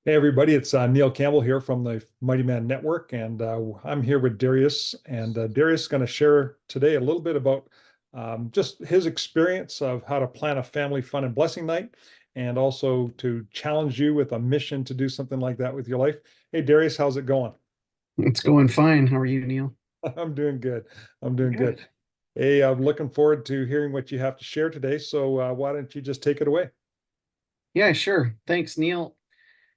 Hey everybody, it's Neil Campbell here from the Mighty Man Network, and I'm here with Darius. And Darius is going to share today a little bit about just his experience of how to plan a family fun and blessing night, and also to challenge you with a mission to do something like that with your life. Hey Darius, how's it going? It's going fine. How are you, Neil? I'm doing good. I'm doing good. Good. Hey, I'm looking forward to hearing what you have to share today. So why don't you just take it away? Yeah, sure. Thanks, Neil.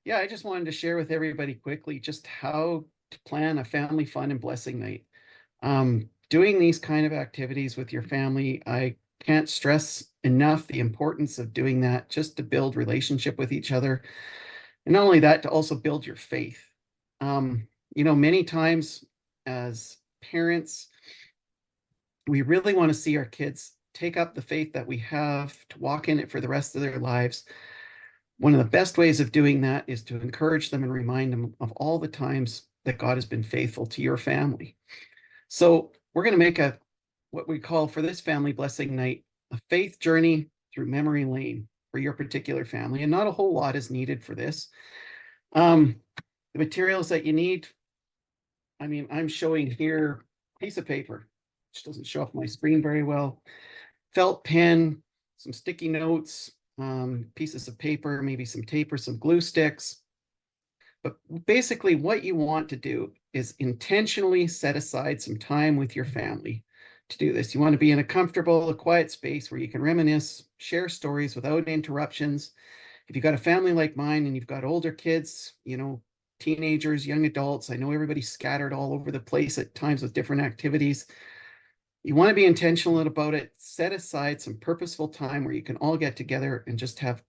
Yeah, I just wanted to share with everybody quickly just how to plan a family fun and blessing night. Doing these kind of activities with your family, I can't stress enough the importance of doing that just to build relationship with each other. And not only that, to also build your faith. Many times as parents, we really want to see our kids take up the faith that we have to walk in it for the rest of their lives. One of the best ways of doing that is to encourage them and remind them of all the times that God has been faithful to your family. So we're going to make a what we call for this family blessing night a faith journey through memory lane for your particular family, and not a whole lot is needed for this. Um, the materials that you need, I'm showing here a piece of paper, which doesn't show up my screen very well, felt pen, some sticky notes, pieces of paper, maybe some tape or some glue sticks. But basically, what you want to do is intentionally set aside some time with your family to do this. You want to be in a comfortable, a quiet space where you can reminisce, share stories without interruptions. If you've got a family like mine and you've got older kids, teenagers, young adults, I know everybody's scattered all over the place at times with different activities. You want to be intentional about it. Set aside some purposeful time where you can all get together and just have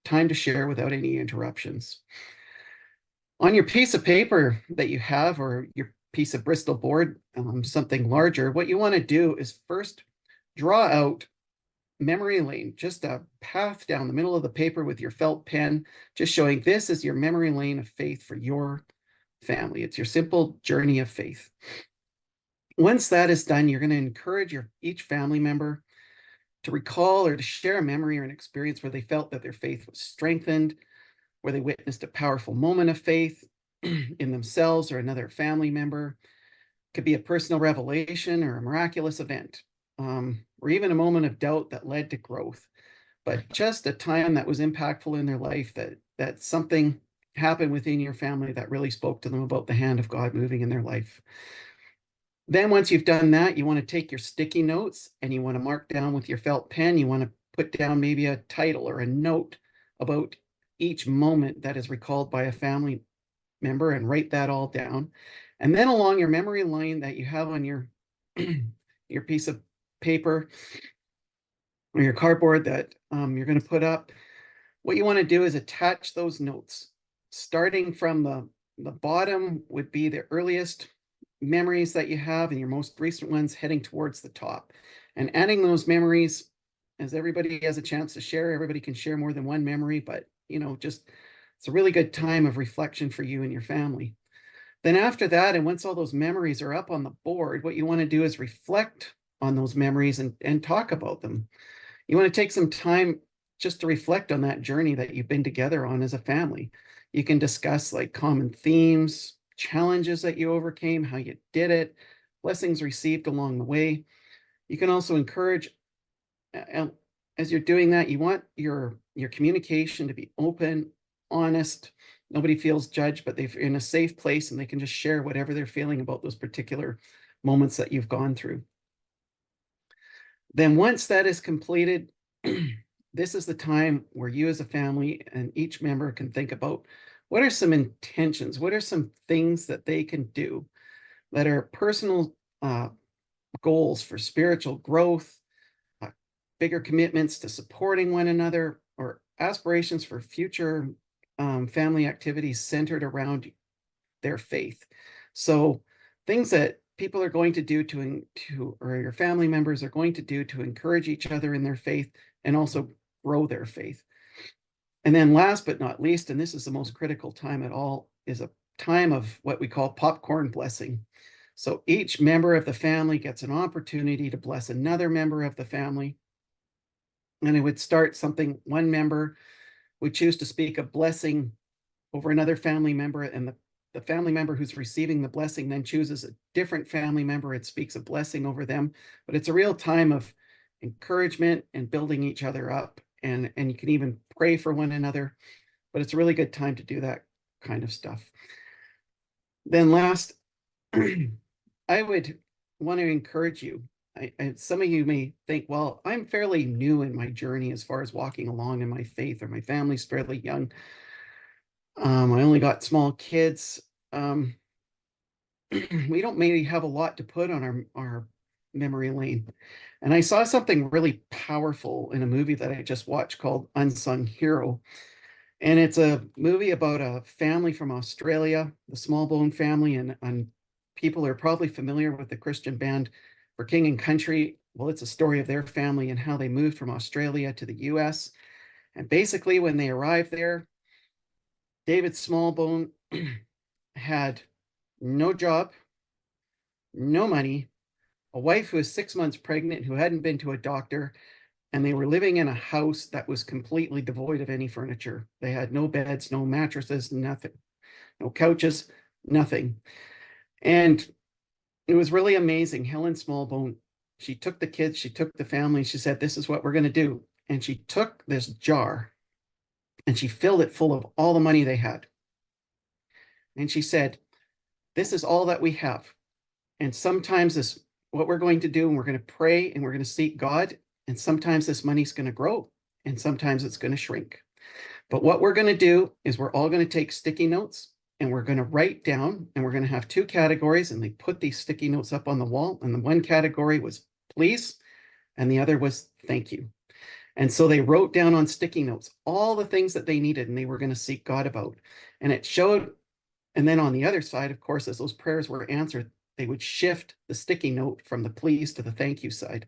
time to share without any interruptions. On your piece of paper that you have, or your piece of Bristol board, something larger, what you want to do is first draw out memory lane, just a path down the middle of the paper with your felt pen, just showing this is your memory lane of faith for your family. It's your simple journey of faith. Once that is done, you're going to encourage each family member to recall or to share a memory or an experience where they felt that their faith was strengthened, where they witnessed a powerful moment of faith in themselves or another family member. It could be a personal revelation or a miraculous event, or even a moment of doubt that led to growth. But just a time that was impactful in their life, that something happened within your family that really spoke to them about the hand of God moving in their life. Then once you've done that, you want to take your sticky notes and you want to mark down with your felt pen. You want to put down maybe a title or a note about each moment that is recalled by a family member and write that all down. And then along your memory line that you have on your your piece of paper or your cardboard that you're going to put up, what you want to do is attach those notes. Starting from the bottom would be the earliest memories that you have and your most recent ones heading towards the top. And adding those memories as everybody has a chance to share. Everybody can share more than one memory, but just it's a really good time of reflection for you and your family. Then after that, and once all those memories are up on the board, what you want to do is reflect on those memories and talk about them. You want to take some time just to reflect on that journey that you've been together on as a family. You can discuss like common themes, challenges that you overcame, how you did it, blessings received along the way. You can also encourage, as you're doing that, you want your communication to be open, honest. Nobody feels judged, but they're in a safe place and they can just share whatever they're feeling about those particular moments that you've gone through. Then once that is completed, this is the time where you as a family and each member can think about what are some intentions, what are some things that they can do that are personal goals for spiritual growth, uh, bigger commitments to supporting one another, or aspirations for future family activities centered around their faith. So things that people are going to do or your family members are going to do to encourage each other in their faith and also grow their faith. And then last but not least, and this is the most critical time at all, is a time of what we call popcorn blessing. So each member of the family gets an opportunity to bless another member of the family. And it would start something, one member would choose to speak a blessing over another family member, and the family member who's receiving the blessing then chooses a different family member. It speaks a blessing over them, but it's a real time of encouragement and building each other up. And you can even pray for one another, but it's a really good time to do that kind of stuff. Then last, I would want to encourage you. Some of you may think, well, I'm fairly new in my journey as far as walking along in my faith, or my family's fairly young. I only got small kids. Um, we don't maybe have a lot to put on our memory lane. And I saw something really powerful in a movie that I just watched called Unsung Hero. And it's a movie about a family from Australia, the Smallbone family, and people are probably familiar with the Christian band For King and Country. Well, it's a story of their family and how they moved from Australia to the US. And basically, when they arrived there, David Smallbone had no job, no money, a wife who was 6 months pregnant who hadn't been to a doctor, and they were living in a house that was completely devoid of any furniture. They had no beds, no mattresses, nothing, no couches, nothing. And it was really amazing. Helen Smallbone, she took the kids, she took the family, she said, "This is what we're going to do." And she took this jar and she filled it full of all the money they had. And she said, "This is all that we have. And sometimes this, what we're going to do, and we're going to pray and we're going to seek God. And sometimes this money's going to grow and sometimes it's going to shrink. But what we're going to do is we're all going to take sticky notes and we're going to write down, and we're going to have two categories." And they put these sticky notes up on the wall. And the one category was please, and the other was thank you. And so they wrote down on sticky notes all the things that they needed and they were going to seek God about. And it showed. And then on the other side, of course, as those prayers were answered, they would shift the sticky note from the please to the thank you side.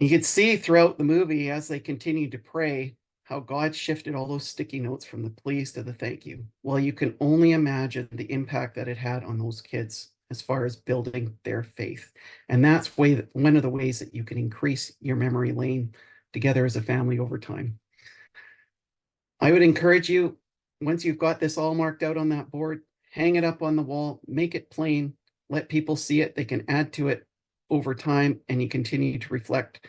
You could see throughout the movie, as they continued to pray, how God shifted all those sticky notes from the please to the thank you. Well, you can only imagine the impact that it had on those kids as far as building their faith. And that's one of the ways that you can increase your memory lane together as a family over time. I would encourage you, once you've got this all marked out on that board, hang it up on the wall, make it plain, let people see it. They can add to it over time, and you continue to reflect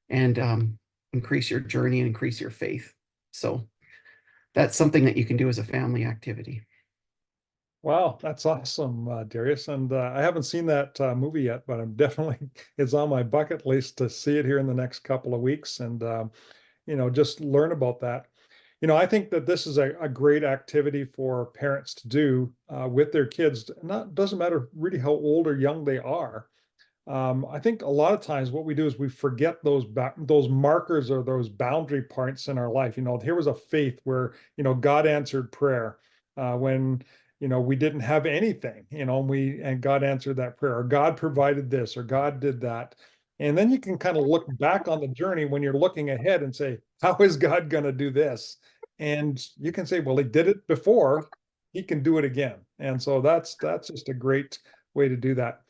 and increase your journey and increase your faith. So that's something that you can do as a family activity. Wow, that's awesome, Darius. And I haven't seen that movie yet, but I'm definitely it's on my bucket list to see it here in the next couple of weeks, and just learn about that. I think that this is a great activity for parents to do with their kids. Not doesn't matter really how old or young they are. I think a lot of times what we do is we forget those markers or those boundary points in our life. Here was a faith where God answered prayer when we didn't have anything. And God answered that prayer, or God provided this, or God did that. And then you can kind of look back on the journey when you're looking ahead and say, how is God going to do this? And you can say, well, he did it before, he can do it again. And so that's just a great way to do that.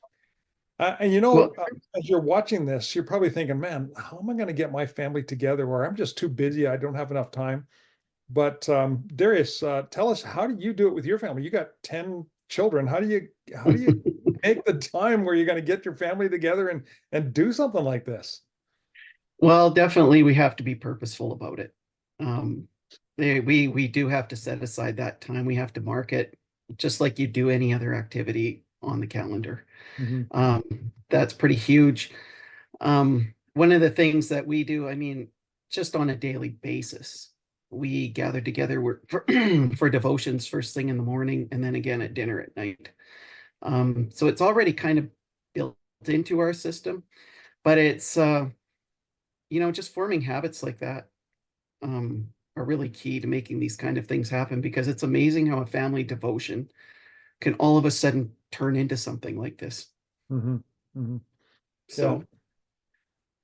And Well, as you're watching this, you're probably thinking, man, how am I going to get my family together? Or I'm just too busy. I don't have enough time. But Darius, tell us, how do you do it with your family? You got 10 children. How do you make the time where you're going to get your family together and do something like this? well, definitely we have to be purposeful about it. Um, we do have to set aside that time. We have to mark it just like you do any other activity on the calendar. Hmm. That's pretty huge. One of the things that we do, I mean, just on a daily basis, we gather together for, for devotions first thing in the morning and then again at dinner at night. So it's already kind of built into our system, but it's, just forming habits like that are really key to making these kind of things happen, because it's amazing how a family devotion can all of a sudden turn into something like this. Hmm. Hmm. Yeah. So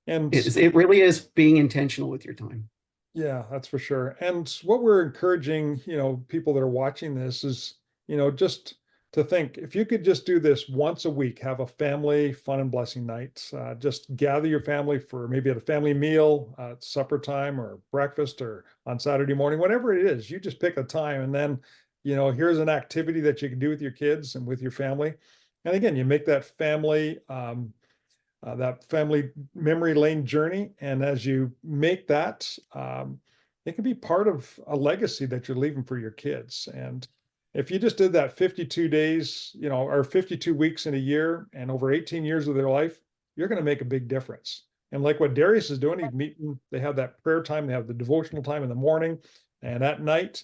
And it really is being intentional with your time. yeah, that's for sure. And what we're encouraging, people that are watching this is, just to think if you could just do this once a week, have a family fun and blessing night, just gather your family for maybe at a family meal, supper time or breakfast or on Saturday morning, whatever it is, you just pick a time and then, here's an activity that you can do with your kids and with your family. And again, you make that family memory lane journey. And as you make that, it can be part of a legacy that you're leaving for your kids. And if you just did that 52 days, or 52 weeks in a year and over 18 years of their life, you're going to make a big difference. And like what Darius is doing, he's meeting, they have that prayer time, they have the devotional time in the morning and at night.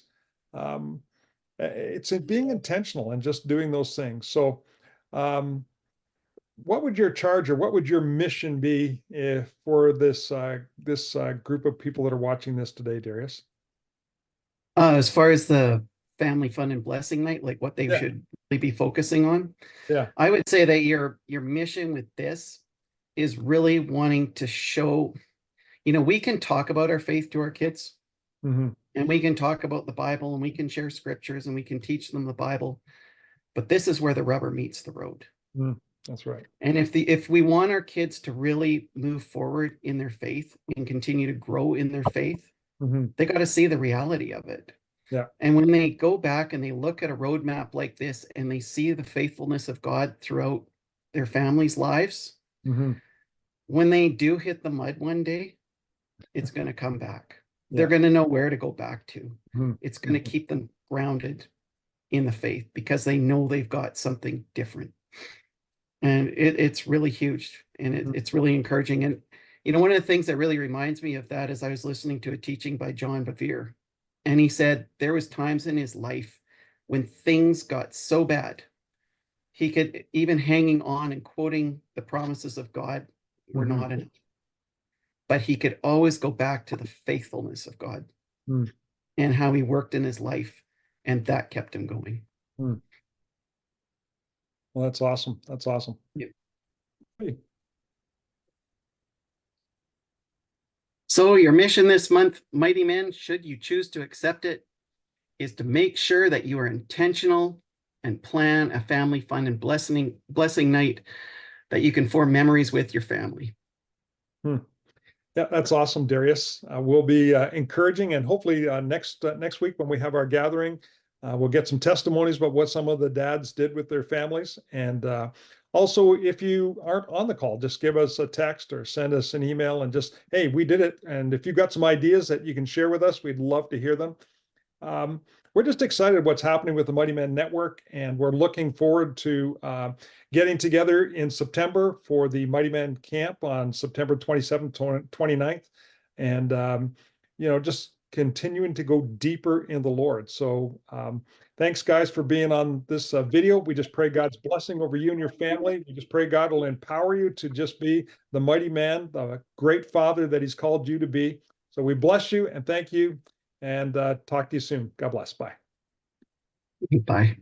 It's being intentional and just doing those things. So, what would your charge or what would your mission be for this group of people that are watching this today, Darius? As far as the family fun and blessing night, like what they Yeah, should really be focusing on, yeah, I would say that your mission with this is really wanting to show, we can talk about our faith to our kids, hmm, and we can talk about the Bible, and we can share scriptures, and we can teach them the Bible, but this is where the rubber meets the road. that's right. And if we want our kids to really move forward in their faith and continue to grow in their faith, Hmm. they got to see the reality of it. Yeah. And when they go back and they look at a roadmap like this and they see the faithfulness of God throughout their families' lives, Hmm. when they do hit the mud one day, it's going to come back. They're Yeah. going to know where to go back to. Hmm. It's going to keep them grounded in the faith because they know they've got something different. And it's really huge, and it's really encouraging. And one of the things that really reminds me of that is I was listening to a teaching by John Bevere, and he said there was times in his life when things got so bad he could even hanging on and quoting the promises of God were Hmm. not enough, but he could always go back to the faithfulness of God Hmm. and how he worked in his life, and that kept him going. Hmm. Well, that's awesome. That's awesome. Yep. Hey. So your mission this month, mighty men, should you choose to accept it, is to make sure that you are intentional and plan a family fun and blessing night that you can form memories with your family. Hmm. Yeah, that's awesome, Darius. We'll be encouraging, and hopefully next week when we have our gathering, we'll get some testimonies about what some of the dads did with their families. And also, if you aren't on the call, just give us a text or send us an email and just, hey, we did it. And if you've got some ideas that you can share with us, we'd love to hear them. We're just excited what's happening with the Mighty Men Network, and we're looking forward to getting together in September for the Mighty Men Camp on September 27th, 29th, and just continuing to go deeper in the Lord. So thanks, guys, for being on this video. We just pray God's blessing over you and your family. We just pray God will empower you to just be the mighty man, the great father that He's called you to be. So we bless you and thank you, and talk to you soon. God bless. Bye. Bye.